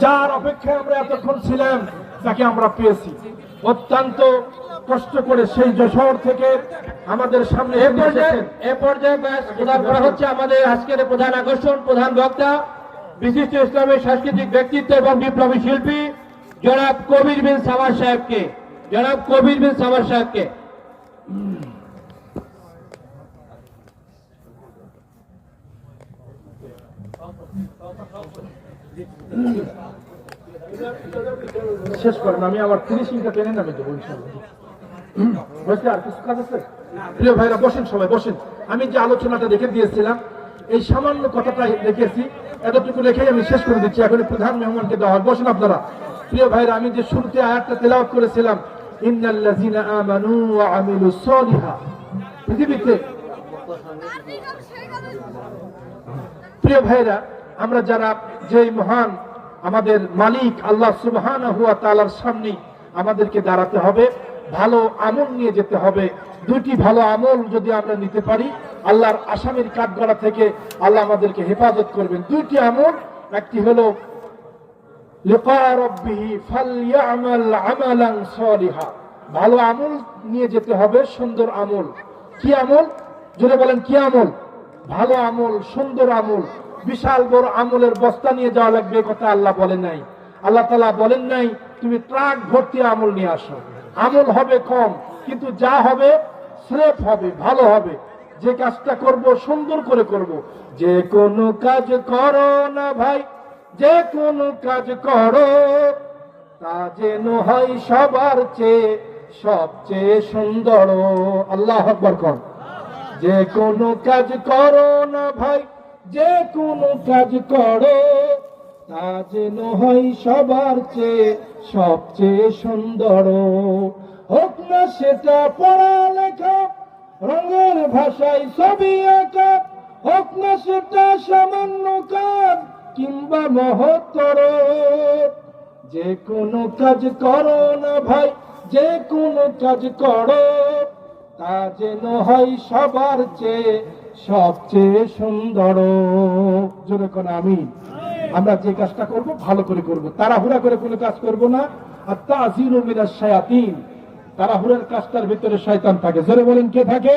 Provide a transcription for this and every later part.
যার অপেক্ষায় আমরা এতক্ষণ ছিলাম তাকে আমরা পেয়েছি। অত্যন্ত কষ্ট করে সেই যশোর থেকে আমাদের সামনে এ পর্যায়ে ব্যাস প্রদান করা হচ্ছে আমাদের আজকের প্রধান আকর্ষণ, প্রধান বক্তা, বিশিষ্ট ইসলামী সাংস্কৃতিক ব্যক্তিত্ব এবং বিপ্লবী শিল্পী জনাব কবির বিন সামাদ সাহেবকে। জনাব কবির বিন সামাদ সাহেবকে শেষ করেন, আমি আবার ফিনিশিংটা টেনে নামে দেবো ইনশাআল্লাহ। আর কিছু কাজ আছে? প্রিয় ভাইরা বসেন, সবাই বসেন। আমি যে আলোচনাটা রেখে দিয়েছিলাম এই সামান্য কথাটা রেখেছি, এতটুকু রেখেই আমি শেষ করে দিচ্ছি। এখন প্রধান মেহমানকে দেওয়া হয়, বসেন আপনারা। প্রিয় ভাইরা, আমি যে শুরুতে আয়াতটা তেলাওয়াত করেছিলাম, ইন্নাল্লাযিনা আমানু ওয়া আমিলুস সলিহাত, পৃথিবীতে প্রিয় ভাইরা আমরা যারা যেই মহান আমাদের মালিক আল্লাহ সুবহানাহু ওয়া তাআলার সামনে আমাদেরকে দাঁড়াতে হবে, ভালো আমল নিয়ে যেতে হবে। দুটি ভালো আমল যদি আমরা নিতে পারি, আল্লাহর আসামির কাঠগড়া থেকে আল্লাহ আমাদেরকে হেফাজত করবেন। দুটি আমল, একটি হলো লিকা রাব্বিহি ফালইয়ামাল আমালান সলিহা, ভালো আমল নিয়ে যেতে হবে, সুন্দর আমল। কি আমল? জোরে বলেন, কি আমল? ভালো আমল, সুন্দর আমল। বিশাল বড় আমলের বস্তা নিয়ে যাওয়া লাগবে কথা আল্লাহ বলেন নাই। আল্লাহ তাআলা বলেন নাই তুমি ট্রাক ভর্তি আমল নিয়ে আসো। আমল হবে কম, কিন্তু যা হবে স্রেফ হবে, ভালো হবে। যে কাজটা করব সুন্দর করে করব। যে কোনো কাজ করো না ভাই, যে কোনো কাজ করো তা যেন হয় সবার চেয়ে সবচেয়ে সুন্দর। আল্লাহু আকবার কর। যে কোনো কাজ করো না ভাই, যে কোনো কাজ করো তা যেন হয় সবার চেয়ে সবচেয়ে সুন্দর। হোক না সেটা পড়ালেখা, রঙের ভাষায় ছবি আঁকা, হোক না সেটা সামান্য কাজ কিংবা মহত্তর। যে কোনো কাজ করো না ভাই, যে কোনো কাজ করো তা যেন হয় সবার চেয়ে সবচেয়ে সুন্দর। জোরে কোন আমিন। আমরা যে কাজটা করব ভালো করে করব, তাড়াহুড়া করে কোনো কাজ করব না। আর তাযিরু মিনাশ শায়াতিন, তাড়াহুড়ার কাজটার ভিতরে শয়তান থাকে। জোরে বলেন, কে থাকে?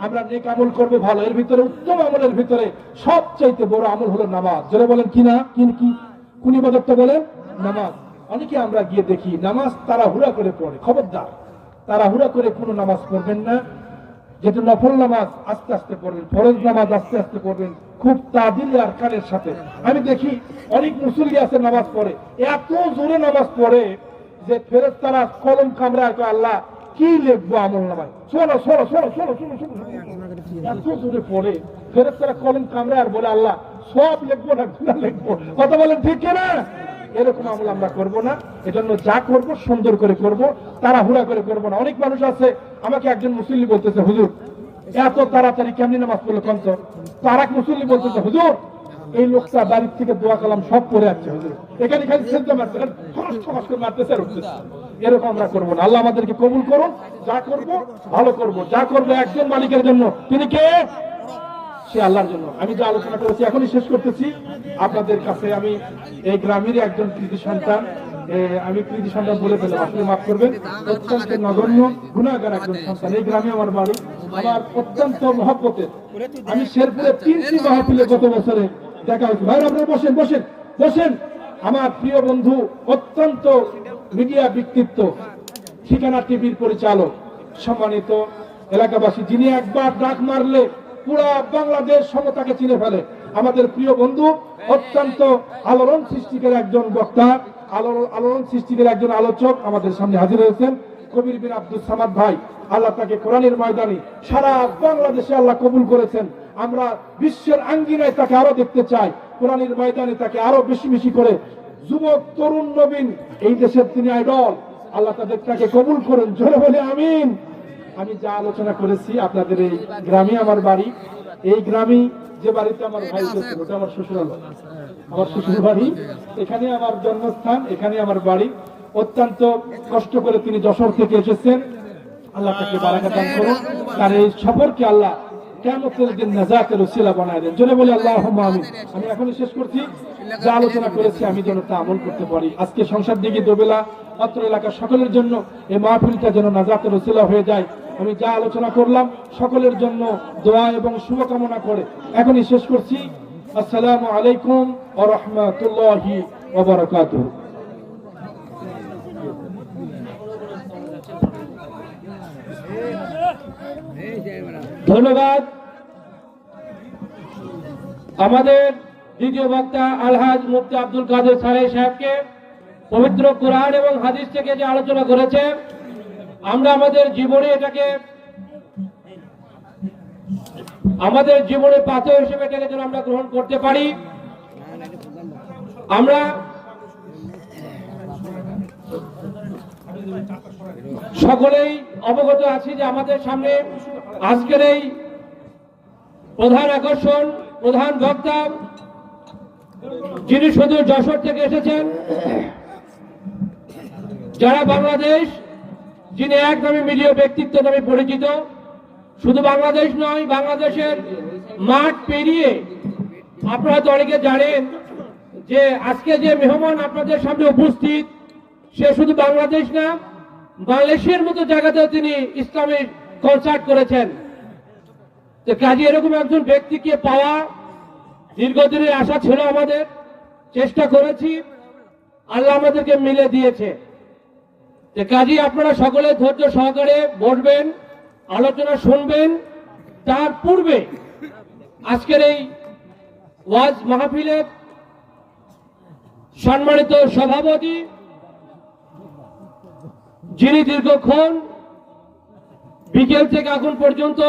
আমরা নেক আমল করব ভালো, এর ভিতরে উত্তম আমলের ভিতরে সবচাইতে বড় আমল হলো নামাজ। জোরে বলেন, কি না কি কোন ইবাদতটা বলেন? নামাজ। অনেকে আমরা গিয়ে দেখি নামাজ তাড়াহুড়া করে পড়ে। খবরদার, তাড়াহুড়া করে কোনো নামাজ পড়বেন না। যেটা নফল নামাজ আস্তে আস্তে পড়বেন, ফরজ নামাজ আস্তে আস্তে পড়বেন, খুব তাদিল আর কানের সাথে। আমি দেখি অনেক মুসল্লি আছে নামাজ পড়ে, এত জোরে নামাজ পড়ে যে ফেরেশতারা কলম কামড়ায়, আল্লাহ কি লিখবো আমল নামায়, শোনো শোনো শোনো শোনো শোনো শোনো, এত জোরে পড়ে ফেরেশতারা কলম কামড়ায় আর বলে আল্লাহ সব লিখবো না গুনাহ লিখবো। কথা বলেন ঠিক কিনা? এরকম আমল আমরা করব না। এজন্য যা করব সুন্দর করে করব, তাড়াহুড়া করে করব না। অনেক মানুষ আছে, আমাকে একজন মুসল্লি বলতেছে, হুজুর এত তাড়াতাড়ি কেমনি নামাজ পড়লো কন্ত? তার এক মুসল্লি বলতেছে, হুজুর এই লোকটা বাড়ির থেকে দোয়া কালাম সব পড়ে যাচ্ছে, হুজুর এখানে খালি সেজদা মারছে, খরচ করে মারতেছে আর উঠতেছে। এরকম আমরা করবো না। আল্লাহ আমাদেরকে কবুল করুন। যা করব ভালো করব, যা করবো একজন মালিকের জন্য। তিনি কে? সে আল্লাহর জন্য। আমি যে আলোচনা করেছি এখনই শেষ করতেছি। আপনাদের কাছে আমি এই গ্রামেরই একজন কৃতি সন্তান, আমি কৃতি সন্তান বলে ফেললাম, আপনি মাফ করবেন। অত্যন্ত নগণ্য গুণাগার একজন সন্তান। এই গ্রামে আমার বাড়ি, আমার অত্যন্ত মহব্বতের। আমি শেরপুরে 3টি মাহফিলে গত বছরে দেখা হয়েছে। ভাই আপনারা বসেন বসেন বসেন। আমার প্রিয় বন্ধু, অত্যন্ত মিডিয়া ব্যক্তিত্ব, ঠিকানা টিভির পরিচালক, সম্মানিত এলাকাবাসী, যিনি একবার ডাক মারলে পুরা বাংলাদেশ সমতাকে চিনে ফেলে। আমাদের প্রিয় বন্ধু, অত্যন্ত আলোড়ন সৃষ্টিকারী একজন বক্তা, আলোড়ন সৃষ্টিকারী একজন আলোচক আমাদের সামনে হাজির হয়েছেন কবির বিন আব্দুস সামাদ ভাই। আল্লাহ তাকে কোরআনের ময়দানে সারা বাংলাদেশে আল্লাহ কবুল করেছেন। আমরা বিশ্বের আঙ্গিনায় তাকে আরো দেখতে চাই, কোরআনের ময়দানে তাকে আরো বেশি বেশি করে। যুবক, তরুণ, নবীন, এই দেশের তিনি আইডল। আল্লাহ তাকে কবুল করুন। জোরে বলে আমিন। আমি যা আলোচনা করেছি, আপনাদের এই গ্রামে আমার বাড়ি, এই গ্রামে যে বাড়িতে আমার ভাই ছিল ওটা আমার শ্বশুরালয়, আমার শ্বশুর বাড়ি, এখানে আমার জন্মস্থান, এখানে আমার বাড়ি। অত্যন্ত কষ্ট করে তিনি যশোর থেকে এসেছেন। আল্লাহ তাকে বারাকা দান করুন। তার এই সফরকে আল্লাহ কিয়ামতের দিন নাজাতের উসিলা বানায় দেন। জোরে বলে আল্লাহুম্মা আমিন। আমি এখনই শেষ করছি, যা আলোচনা করেছি আমি যেন তা আমল করতে পারি। আজকে সংসার দিকে দোবেলা অত্র এলাকার সকলের জন্য এই মাহফিলটা যেন নাজাতের উসিলা হয়ে যায়। আমি যা আলোচনা করলাম সকলের জন্য দোয়া এবং শুভকামনা করে এখনই শেষ করছি। আসসালামু আলাইকুম ওয়া রাহমাতুল্লাহি ওয়া বারাকাতুহু। ধন্যবাদ আমাদের দ্বিতীয় বক্তা আলহাজ মুফতি আব্দুল কাদের সারাই সাহেবকে। পবিত্র কোরআন এবং হাদিস থেকে যে আলোচনা করেছে, আমরা আমাদের জীবনে পাথর হিসেবে এটাকে যেন আমরা গ্রহণ করতে পারি। আমরা সকলেই অবগত আছি যে আমাদের সামনে আজকের এই প্রধান আকর্ষণ, প্রধান বক্তা, যিনি শুধু যশোর থেকে এসেছেন, যারা বাংলাদেশ, যিনি এক নামে মিডিয়া ব্যক্তিত্ব নামে পরিচিত। শুধু বাংলাদেশ নয়, বাংলাদেশের মাঠ পেরিয়ে আপনারা তো অনেকে জানেন যে আজকে যে মেহমান আপনাদের সামনে উপস্থিত, সে শুধু বাংলাদেশ না, মালয়েশিয়ার মতো জায়গাতেও তিনি ইসলামিক কনসার্ট করেছেন। তো কাজে এরকম একজন ব্যক্তিকে পাওয়া দীর্ঘদিনের আশা ছিল আমাদের, চেষ্টা করেছি, আল্লাহ আমাদেরকে মিলে দিয়েছে। তো কাজে আপনারা সকলে ধৈর্য সহকারে বসবেন, আলোচনা শুনবেন। তার পূর্বে আজকের এই ওয়াজ মাহফিলের সম্মানিত সভাপতি, যিনি দীর্ঘক্ষণ বিকেল থেকে এখন পর্যন্ত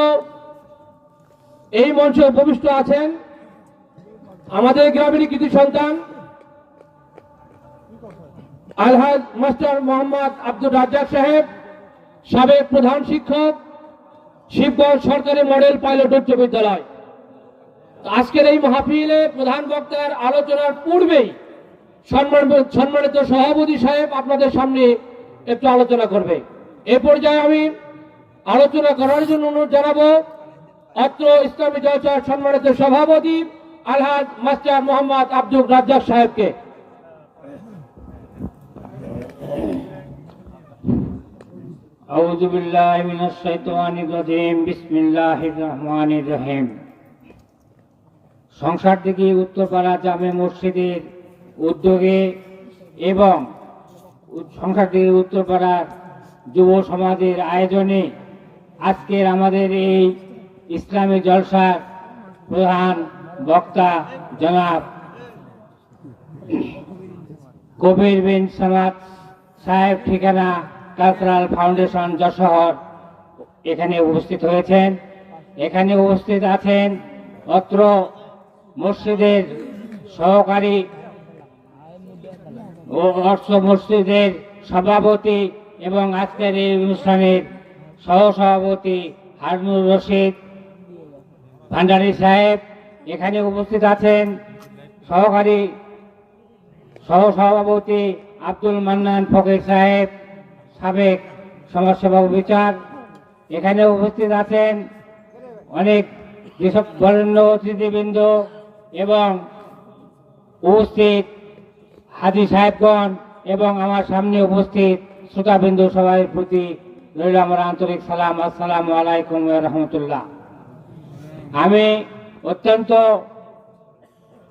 এই মঞ্চে উপবিষ্ট আছেন, আমাদের গ্রামেরই কৃতি সন্তান আলহাজ মাস্টার মোহাম্মদ আব্দুর রাজ্জাক সাহেব, সাবেক প্রধান শিক্ষক, শিবগঞ্জ সরকারি মডেল পাইলট উচ্চ বিদ্যালয়। আজকের এই মাহফিলে প্রধান বক্তার আলোচনার পূর্বেই সম্মানিত সভাপতি সাহেব আপনাদের সামনে একটু আলোচনা করবে। এ পর্যায়ে আমি আলোচনা করার জন্য অনুরোধ জানাবো অত্র ইসলামী জলসার সম্মানিত সভাপতি আলহাজ মাস্টার মোহাম্মদ আব্দুর রাজ্জাক সাহেবকে। আউযু বিল্লাহি মিনাশ শাইতানির রাজিম। বিসমিল্লাহির রহমানির রহিম। সংসার থেকে উত্তরপাড়া জামে মসজিদের উদ্যোগে এবং সংসার থেকে উত্তরপাড়ার যুব সমাজের আয়োজনে আজকের আমাদের এই ইসলামী জলসার প্রধান বক্তা জনাব কবির বিন সামাদ সাহেব, ঠিকানা কালচারাল ফাউন্ডেশন যশোর, এখানে উপস্থিত হয়েছেন। এখানে উপস্থিত আছেন অত্র মসজিদের সহকারী ও অত্র মসজিদের সভাপতি এবং আজকের এই অনুষ্ঠানের সহসভাপতি হারুনুর রশিদ ভান্ডারী সাহেব। এখানে উপস্থিত আছেন সহকারী সহসভাপতি আব্দুল মান্নান ফকির সাহেব, সাবেক সমাজসেবা বিচার। এখানে উপস্থিত আছেন অনেক যেসব বরেণ্য অতিথিবৃন্দ এবং উপস্থিত হাজী সাহেবগণ এবং আমার সামনে উপস্থিত শ্রোতাবৃন্দ, সবাই প্রতি রইল আমার আন্তরিক সালাম। আসসালামু আলাইকুম ওয়া রাহমাতুল্লাহ। আমি অত্যন্ত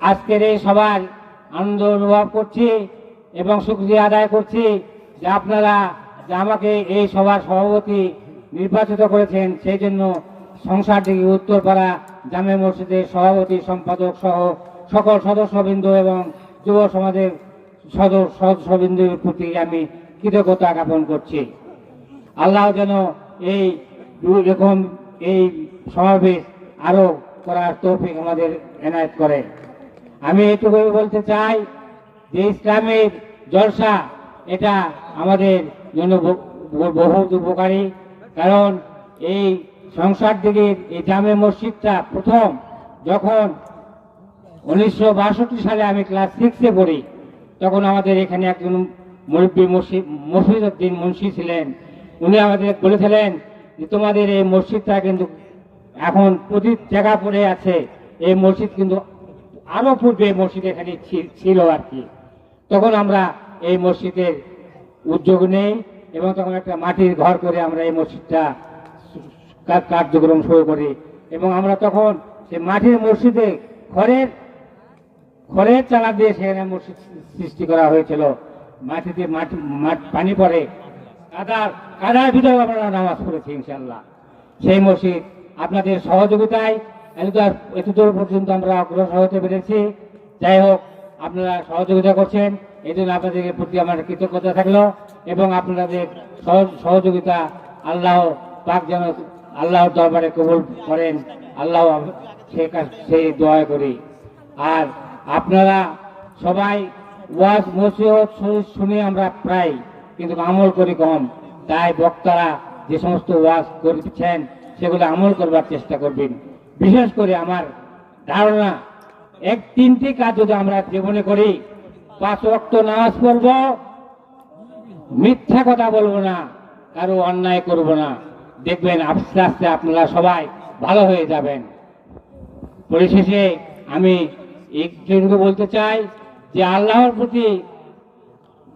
আজকের এই সভার আনন্দ অনুভব করছি এবং শুকরিয়া আদায় করছি যে আপনারা যে আমাকে এই সভার সভাপতি নির্বাচিত করেছেন, সেই জন্য সংসার থেকে উত্তরপাড়া জামে মসজিদের সভাপতি, সম্পাদক সহ সকল সদস্যবৃন্দ এবং যুব সমাজের সদস্যবৃন্দের প্রতি আমি কৃতজ্ঞতা জ্ঞাপন করছি। আল্লাহ যেন এই এরকম এই সমাবেশ আরো করার তৌফিক আমাদের এনায়েত করে। আমি এটুকু বলতে চাই যে ইসলামের জলসা এটা আমাদের জন্য বহু উপকারী, কারণ এই সংসার দিকের এই জামে মসজিদটা প্রথম যখন 1962 সালে আমি ক্লাস 6-এ পড়ি, তখন আমাদের এখানে একজন মুরব্বী মফিজউদ্দিন মুন্সি ছিলেন। উনি আমাদের বলেছিলেন যে তোমাদের এই মসজিদটা কিন্তু এখন প্রতি জায়গা পড়ে আছে। এই মসজিদ কিন্তু আরো পূর্বে মসজিদ এখানে ছিল আর কি। তখন আমরা এই মসজিদের উদ্যোগ নেই এবং তখন একটা মাটির ঘর করে আমরা এই মসজিদটা কার্যক্রম শুরু করি এবং আমরা তখন সেই মাটির মসজিদে খড়ের চালা দিয়ে সেখানে মসজিদ সৃষ্টি করা হয়েছিল। মাটিতে পানি পড়ে কাদার ভিতরে আমরা নামাজ পড়েছি ইনশাল্লাহ। সেই মসজিদ আপনাদের সহযোগিতায় এতদূর পর্যন্ত আমরা অগ্রসর হতে পেরেছি। যাই হোক, আপনারা সহযোগিতা করছেন, এই জন্য আপনাদের প্রতি আমার কৃতজ্ঞতা থাকলো এবং আপনাদের সহযোগিতা আল্লাহ পাক যেন আল্লাহর দরবারে কবুল করেন, আল্লাহ সেই দোয়া করি। আর আপনারা সবাই ওয়াজ নসিহত শুনে আমরা প্রায়, কিন্তু আমল করি কম। তাই বক্তারা যে সমস্ত ওয়াজ করছেন সেগুলো আমল করবার চেষ্টা করবেন। বিশেষ করে আমার ধারণা, তিনটি কাজ যদি আমরা জীবনে করি, 5 ওয়াক্ত নামাজ পড়ব, মিথ্যা কথা বলবো না, কারো অন্যায় করব না, দেখবেন আস্তে আস্তে আপনারা সবাই ভালো হয়ে যাবেন। পরিশেষে আমি একটু বলতে চাই যে আল্লাহর প্রতি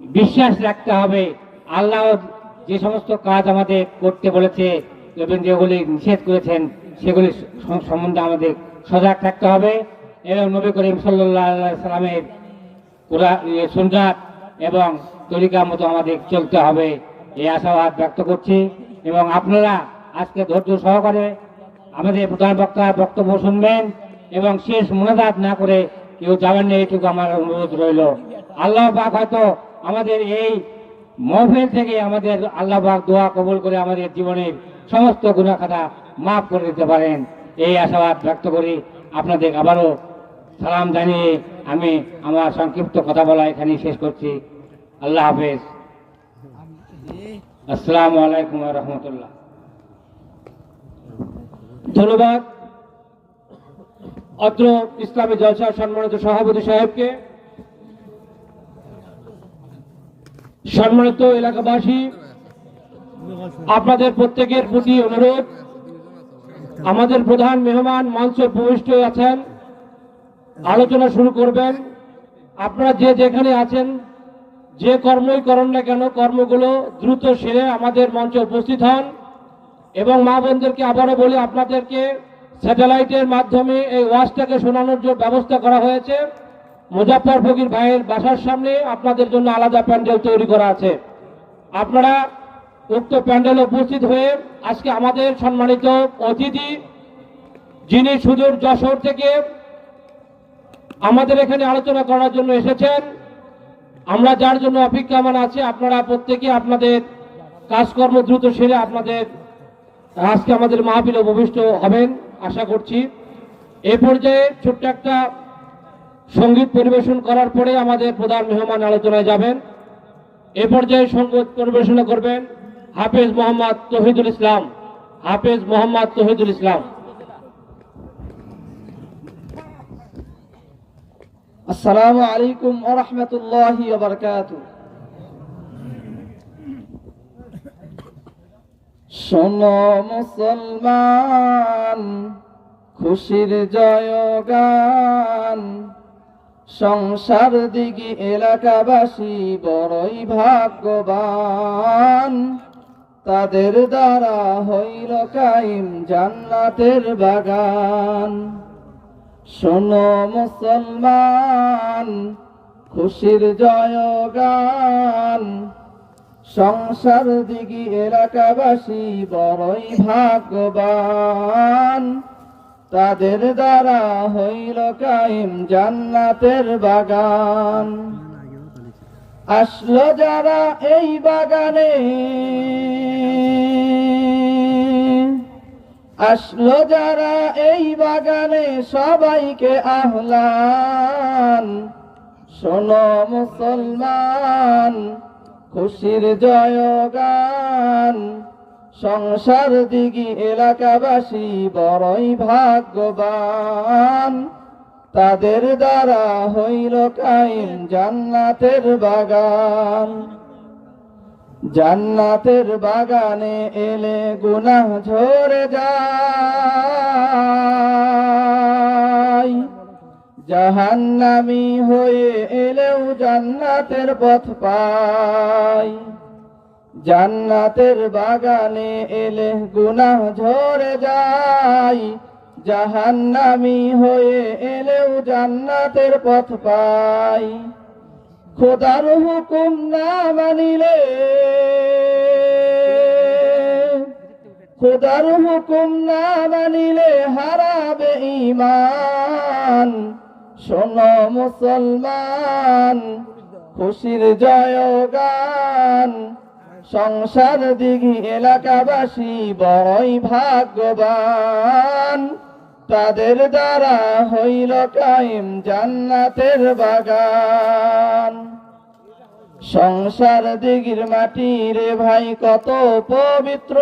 বিশ্বাস রাখতে হবে। আল্লাহ যে সমস্ত কাজ আমাদের করতে বলেছে এবং যেগুলি নিষেধ করেছেন সেগুলি সম্বন্ধে আমাদের সজাগ থাকতে হবে এবং নবী করিম সাল্লাল্লাহু আলাইহি সাল্লামের সুন্নাত এবং তরিকা মতো আমাদের চলতে হবে, এই আশাবাদ ব্যক্ত করছি। এবং আপনারা আজকে ধৈর্য সহকারে আমাদের প্রধান বক্তার বক্তব্য শুনবেন এবং শেষ মোনাজাত না করে কেউ যাবেন না, এইটুকু আমার অনুরোধ রইল। আল্লাহ পাক হয়তো আমাদের এই মহফিল থেকে আমাদের আল্লাহ পাক দোয়া কবুল করে আমাদের জীবনের সমস্ত গুনাহ খাতা মাফ করে দিতে পারেন, এই আশাবাদ ব্যক্ত করি। আপনাদের আবারও সালাম জানিয়ে আমি আমার সংক্ষিপ্ত কথা বলা এখানেই শেষ করছি। আল্লাহ হাফেজ। আসসালামু আলাইকুম ওয়া রাহমাতুল্লাহ। ধন্যবাদ অত্র ইসলামী জলসার সম্মানিত সভাপতি সাহেবকে। সম্মানিত এলাকাবাসী, আপনাদের প্রত্যেকের প্রতি অনুরোধ, আমাদের প্রধান মেহমান মঞ্চে উপবিষ্ট আছেন, আলোচনা শুরু করবেন। আপনারা যে যেখানে আছেন, যে কর্মই করেন না কেন, কর্মগুলো দ্রুত সেরে আমাদের মঞ্চে উপস্থিত হন। এবং মা বোনদেরকে আবারও বলি, আপনাদেরকে স্যাটেলাইটের মাধ্যমে এই ওয়াজটাকে শোনানোর জন্য ব্যবস্থা করা হয়েছে। মুজাফফর ফকির ভাইয়ের বাসার সামনে আপনাদের জন্য আলাদা প্যান্ডেল তৈরি করা আছে। আপনারা উক্ত প্যান্ডেলে উপস্থিত হয়ে আজকে আমাদের সম্মানিত অতিথি, যিনি সুদূর যশোর থেকে আমাদের এখানে আলোচনা করার জন্য এসেছেন, আমরা যার জন্য অপেক্ষামান আছি, আপনারা প্রত্যেকে আপনাদের কাজকর্ম দ্রুত সেরে আপনাদের আজকে আমাদের মাহফিলে উপবিষ্ট হবেন আশা করছি। এই পর্যায়ে ছোট্ট একটা সঙ্গীত পরিবেশন করার পরে আমাদের প্রধান মেহমান আলোচনায় যাবেন। এ পর্যায়ে সঙ্গীত পরিবেশনা করবেন হাফেজ মোহাম্মদ তৌহিদুল ইসলাম। হাফেজ মোহাম্মদ তৌহিদুল ইসলাম। আসসালামু আলাইকুম ওয়া রাহমাতুল্লাহি ওয়া বারাকাতুহু। শোনো মুসলমান, খুশির জয়গান, সংসার দিগি এলাকাবাসী বড়ই ভাগ্যবান, তাদের দ্বারা হইল কায়েম জান্নাতের বাগান। শোনো মুসলমান, খুশির জয়গান, সংসার দিগি এলাকাবাসী বড়ই ভাগ্যবান, তাদের দ্বারা হইল কায়েম জান্নাতের বাগান। আসলো যারা এই বাগানে, আসলো যারা এই বাগানে, সবাইকে আহলান। শোনো মুসলমান, খুশির জয়গান, সংসার দিগি এলাকাবাসী বড়ই ভাগ্যবান, তাদের দ্বারা হইল কায়েম জান্নাতের বাগান। জান্নাতের বাগানে এলে গুনাহ ঝরে যায়, জাহান্নামী হয়ে এলেও জান্নাতের পথ পাই। জান্নাতের বাগানে এলে গুনাহ ঝরে যায়, জাহান্নামী হয়ে এলেও জান্নাতের পথ পাই। খোদার হুকুম না মানিলে, খোদার হুকুম না মানিলে হারাবে ঈমান। শোনো মুসলমান, খুশির জয়গান, সংসার দিঘি এলাকাবাসী বড়ই ভাগ্যবান। তাদের দ্বারা হইল কায়েম জান্নাতের বাগান। সংসার দিঘির মাটি রে ভাই কত পবিত্র,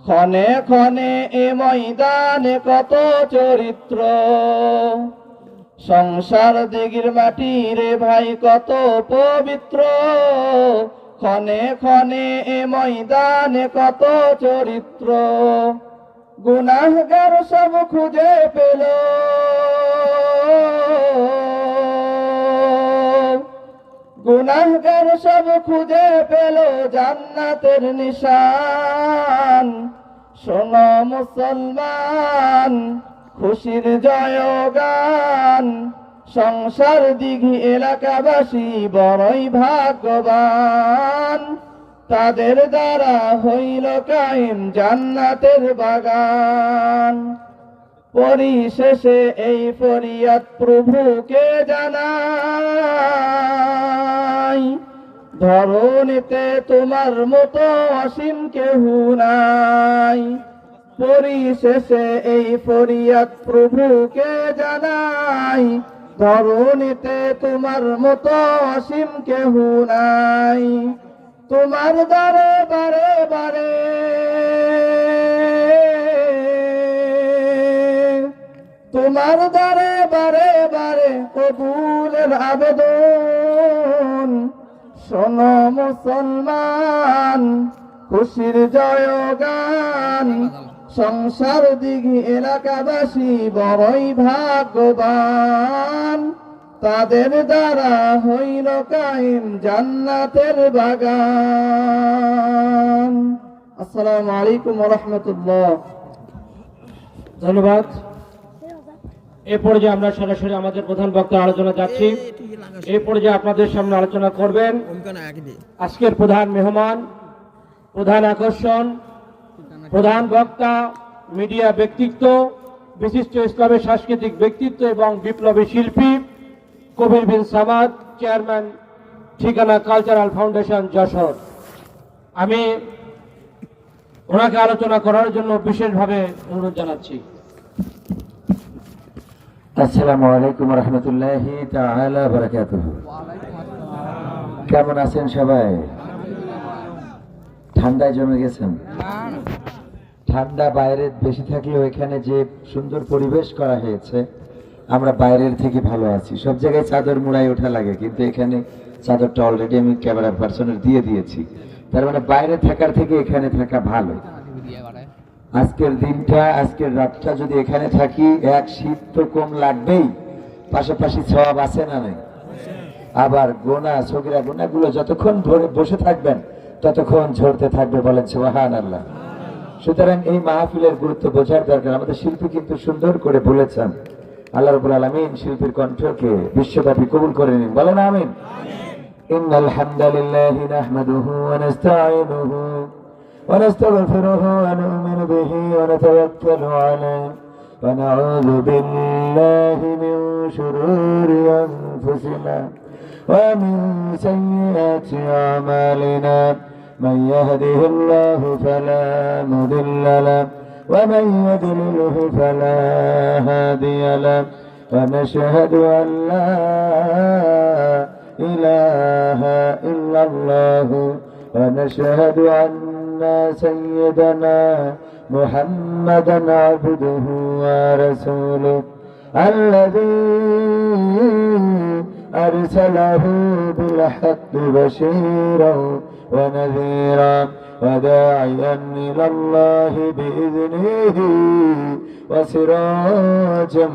ক্ষণে ক্ষণে এ ময়দানে কত চরিত্র। সংসার দিঘির মাটি রে ভাই কত পবিত্র, ক্ষণে ক্ষণে এ ময়দানে কত চরিত্র। গুনাহগার সব খুঁজে পেল, গুনাহগার সব খুঁজে পেল জান্নাতের নিশান। শোনো মুসলমান, খুশির জয়গান, সংসার দিঘি এলাকাবাসী বড়ই ভাগ্যবান। তাদের দ্বারা হইল কায়েম জান্নাতের বাগান। পরিশেষে এই ফরিয়াদ প্রভুকে জানাই, ধরণীতে তোমার মতো অসীম কেহ নাই। পরিশেষে এই ফরিয়াদ প্রভুকে জানাই, ধরণীতে তোমার মতো অসীম কেহ নাই। তোমার দ্বারে বারে বারে, তোমার দ্বারে বারে বারে কবুলের আবেদন। শোনো মুসলমান, খুশির জয়গান, সংসার দিঘি এলাকাবাসী বড়ই ভাগ্যবান। তাদের দ্বারা হইল কায়েম জান্নাতের বাগান। আসসালামু আলাইকুম ওয়া রাহমাতুল্লাহ। ধন্যবাদ। এ পর্যায়ে আমরা সরাসরি আমাদের প্রধান বক্তার আলোচনা যাচ্ছি। এই পর্যায়ে আপনাদের সামনে আলোচনা করবেন আজকের প্রধান মেহমান, প্রধান আকর্ষণ, প্রধান বক্তা, মিডিয়া ব্যক্তিত্ব, বিশিষ্ট ইসলামের সাংস্কৃতিক ব্যক্তিত্ব এবং বিপ্লবী শিল্পী কবির বিন সামাদ, চেয়ারম্যান ঠিকানা কালচারাল ফাউন্ডেশন যশোর। আমি ওনাকে আলোচনা করার জন্য বিশেষভাবে অনুরোধ জানাচ্ছি। আসসালামু আলাইকুম রহমতুল্লাহি তাআলা বারাকাতুহু। কেমন আছেন সবাই? ঠান্ডায় জমে গেছেন? ঠান্ডা বাইরে বেশি থাকলেও এখানে যে সুন্দর পরিবেশ করা হয়েছে, আমরা বাইরের থেকে ভালো আছি। সব জায়গায় চাদর মুড়াই ওঠা লাগে, কিন্তু এখানে চাদরটা অলরেডি আমি ক্যামেরা পার্সনের দিয়ে দিয়েছি। তার মানে বাইরে থাকার থেকে এখানে থাকা ভালো। আজকের দিনটা, আজকের রাতটা যদি এখানে থাকি, এক শীত তো কম লাগবেই, পাশাপাশি সওয়াব আছে না নাই? আবার গোনা, সগীরা গুনাহগুলো যতক্ষণ ধরে বসে থাকবেন ততক্ষণ ঝরতে থাকবে, বলেন সুবহানাল্লাহ। সুতরাং এই মাহফিলের গুরুত্ব বোঝার দরকার। আমাদের শিল্পী কিন্তু সুন্দর করে বলেছেন। আল্লাহ রাব্বুল আলামিন শিল্পীর কণ্ঠকে বিশ্বব্যাপী কবুল করে নিন, বলেন আমিন। ইন্নাল হামদালিল্লাহি নাহমাদুহু ওয়া নাস্তাঈনুহু ওয়া নাস্তাগফিরুহু ওয়া নু'মিনু বিহি ওয়া নাতাওয়াক্কালু আলাইহি ওয়া না'উযু বিল্লাহি মিন শুরুরি আনফুসিনা ওয়া মিন সাইয়্যাতি আমালিনা। من يهده الله فلا مضل له ومن يضلله فلا هادي له ونشهد أن لا إله إلا الله ونشهد أن سيدنا محمدا عبده ورسوله الذي أرسله بالحق بشيرا ونذيرا وداعيا إلى الله بإذنه وسراجا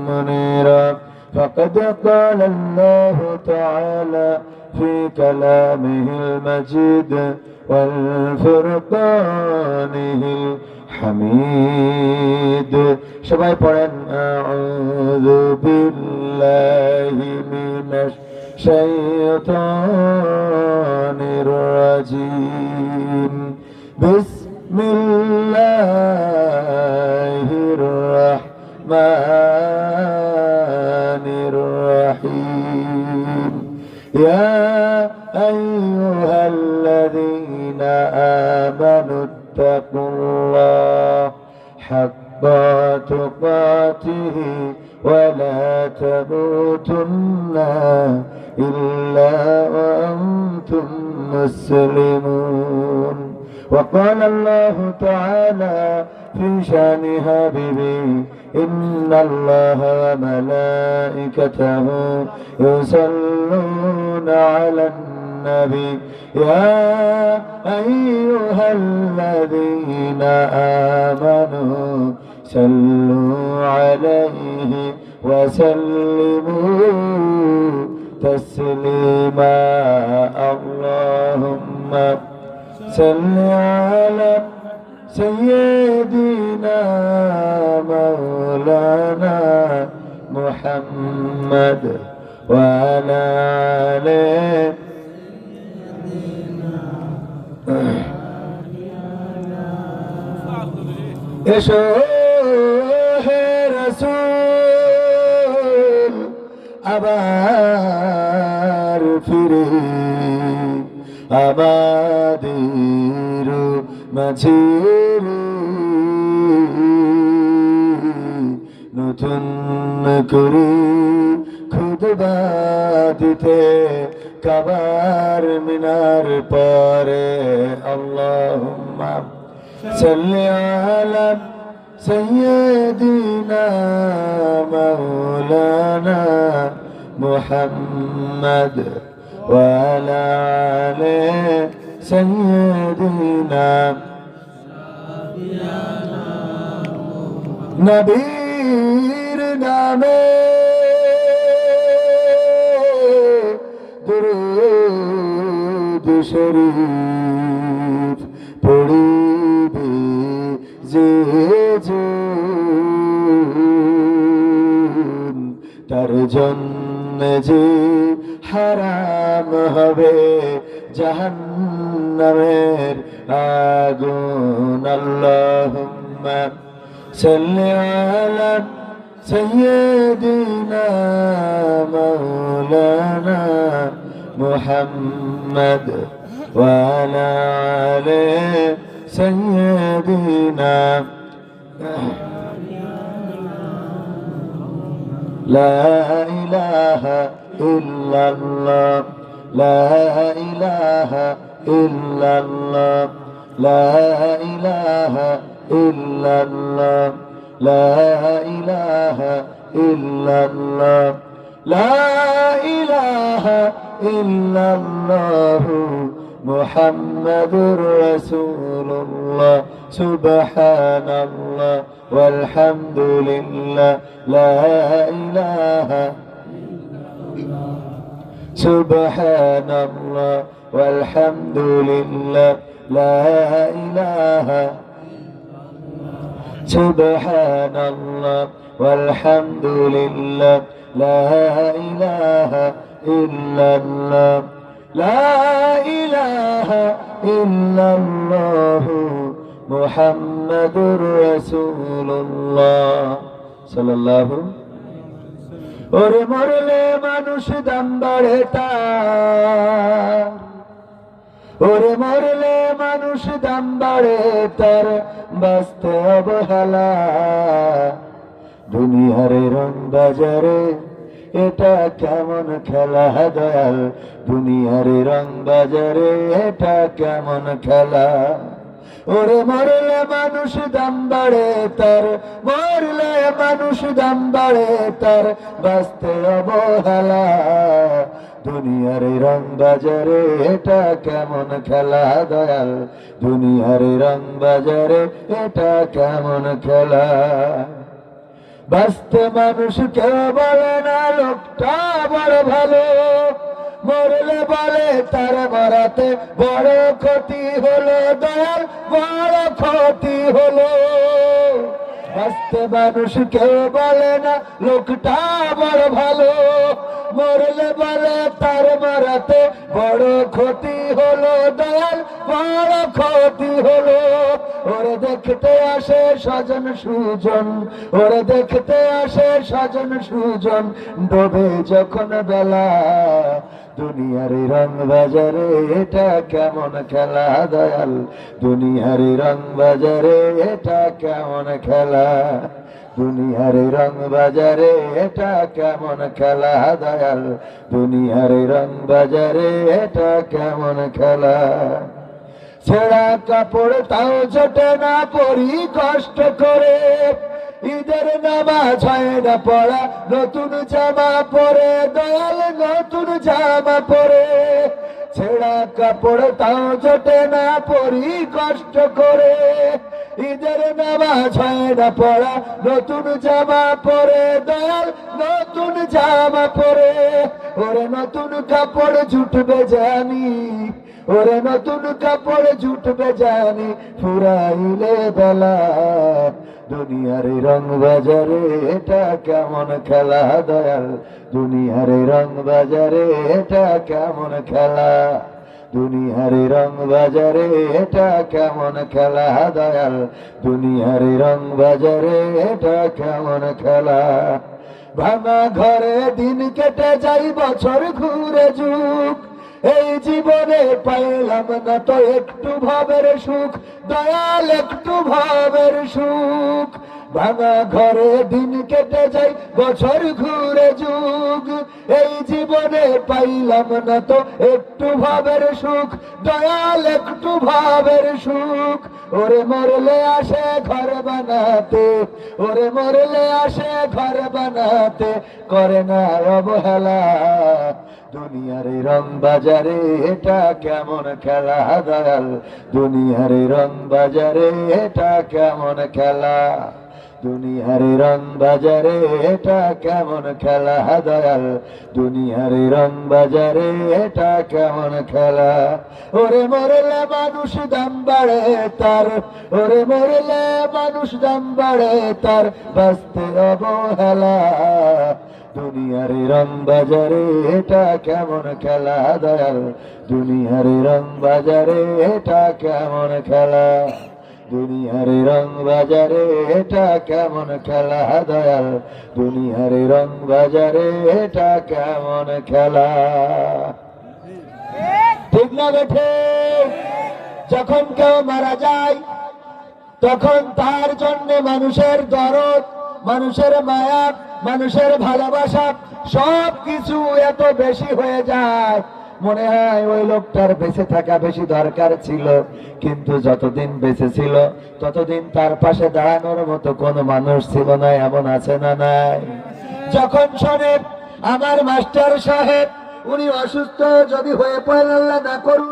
منيرا فقد قال الله تعالى في كلامه المجيد والفرقانه الحميد সবাই পড়েন আউযু বিল্লাহি মিনাশ শাইতানির রাজিম বিসমিল্লাহির রাহমানির রহিম ইয়া আইয়ুহাল্লাযীনা আমানু ইত্তাকুল্লাহ হাক্কা তুকাতিহি ولا تموتن إلا وأنتم مسلمون وقال الله تعالى في شان حبيبه إن الله وملائكته يصلون على النبي يا أيها الذين آمنوا صلوا عليه وسلموا تسليما اللهم صل على سيدنا مولانا محمد وعلى آله এসো হে রাসূল আবার ফিরে আমাদের মাঝে নতুন করে খুতবা দিতে কাবার মিনার পরে আল্লাহুম্মা সাল্লি আলা সাইয়্যিদিনা মাওলানা মুহাম্মদ ওয়া আলা আলি সাইয়্যিদিনা নবীর নামে দুরূদ শরীফ পড়িবে যে তার জন্য যে হারাম হবে জাহান্নামের আগুন আল্লাহুম্মা সাল্লি আলা সাইয়্যিদিনা মাওলানা মুহাম্মদ ওয়া আলা আলি সাইয়্যিদিনা لا إله إلا الله لا إله إلا الله لا إله إلا الله لا إله إلا الله لا إله إلا الله محمد رسول الله سبحان الله والحمد لله لا إله سبحان الله والحمد لله لا إله سبحان الله والحمد لله لا إله إلا الله لا إله إلا الله محمد رسول الله صلى الله ওরে মরলে মানুষ দাম বাড়ে তার ওরে মরলে মানুষ দাম বাড়ে তার বাঁচতে অবহেলা দুনিয়ারে রং বাজারে এটা কেমন খেলা দয়াল দুনিয়ারে রং বাজারে এটা কেমন খেলা ওরে মরলে মানুষ দাম বাড়ে তার, মরলে মানুষ দাম বাড়ে তার, বাঁচতে অবহেলা। দুনিয়ার এই রং বাজারে এটা কেমন খেলা দয়াল, দুনিয়ার এই রং বাজারে এটা কেমন খেলা। বাঁচতে মানুষ কেউ বলে না লোকটা বড় ভালো, মরলে বলে তার মরাতে বড় ক্ষতি হলো দয়াল, বড় ক্ষতি হলো। বাঁচতে মানুষ কেউ বলে না লোকটা বড় ভালো, মরলে বলে তার মরাতে বড় ক্ষতি হলো দয়াল, বড় ক্ষতি হলো। ওরে দেখতে আসে স্বজন সুজন, ওরে দেখতে আসে স্বজন সুজন, ডোবে যখন বেলা। দুনিয়ার এই রং বাজারে এটা কেমন খেলা দয়াল, দুনিয়ার এই রং বাজারে এটা কেমন খেলা। দুনিয়ার এই রং বাজারে এটা কেমন খেলা দয়াল, দুনিয়ার এই রং বাজারে এটা কেমন খেলা। ছেঁড়া কাপড় তাও জোটে না পরি কষ্ট করে, ঈদের নামাজ হয় না পড়া, নতুন জামা পরে দয়াল, নতুন জামা পরে। ছেঁড়া কাপড় তাও জোটে না পরি কষ্ট করে, ঈদের নামাজ হয় না পড়া, নতুন জামা পরে দয়াল, নতুন জামা পরে। ওরে নতুন কাপড় জুটবে জানি, ওরে নতুন কাপড় জুটবে জানি, ফুরাইলে বেলা। দুনিয়ার এই রং বাজারে এটা কেমন খেলা দয়াল, দুনিয়ার এই রং বাজারে এটা কেমন খেলা। দুনিয়ার এই রং বাজারে এটা কেমন খেলা দয়াল, দুনিয়ার এই রং বাজারে এটা কেমন খেলা। ভাঙা ঘরে দিন কেটে যাই বছর ঘুরে যুগ, এই জীবনে পাইলাম না তো একটু ভাবের সুখ দয়াল, একটু ভাবের সুখ। ভাঙা ঘরে দিন কেটে যাই বছর ঘুরে যুগ, এই জীবনে পাইলাম না তো একটু ভাবের সুখ দয়াল, একটু ভাবের সুখ। ওরে মরলে আসে ঘর বানাতে, ওরে মরলে আসে ঘর বানাতে, করে না অবহেলা। দুনিয়ার এই রং বাজারে এটা কেমন খেলা দয়াল, দুনিয়ার এই রং বাজারে এটা কেমন খেলা। দুনিয়ার এই রং বাজারে এটা কেমন খেলা দয়াল, দুনিয়ার এই রং বাজারে এটা কেমন খেলা। ওরে মরলে মানুষ দাম বাড়ে তার, ওরে মরলে মানুষ দাম বাড়ে তার, বাঁচতে অবহেলা। দুনিয়ার এই রং বাজারে এটা কেমন খেলা দয়াল, দুনিয়ার এই রং বাজারে এটা কেমন খেলা। দুনিয়ার এই রং বাজারে এটা কেমন খেলা দয়াল, দুনিয়ার এই রং বাজারে এটা কেমন খেলা। ঠিক না বেঠে? যখন কেউ মারা যায় তখন তার জন্য মানুষের দরদ, মানুষের মায়া, মানুষের ভালোবাসা সব কিছু এত বেশি হয়ে যায়, মনে হয় ওই লোকটার বেঁচে থাকা বেশি দরকার ছিল। কিন্তু যতদিন বেঁচে ছিল ততদিন তার পাশে দাঁড়ানোর মতো কোনো মানুষ ছিল না, এমন আছে না নাই? যখন শোনে আমার মাস্টার সাহেব উনি অসুস্থ, যদি হয়ে পড়েন আল্লাহ না করুন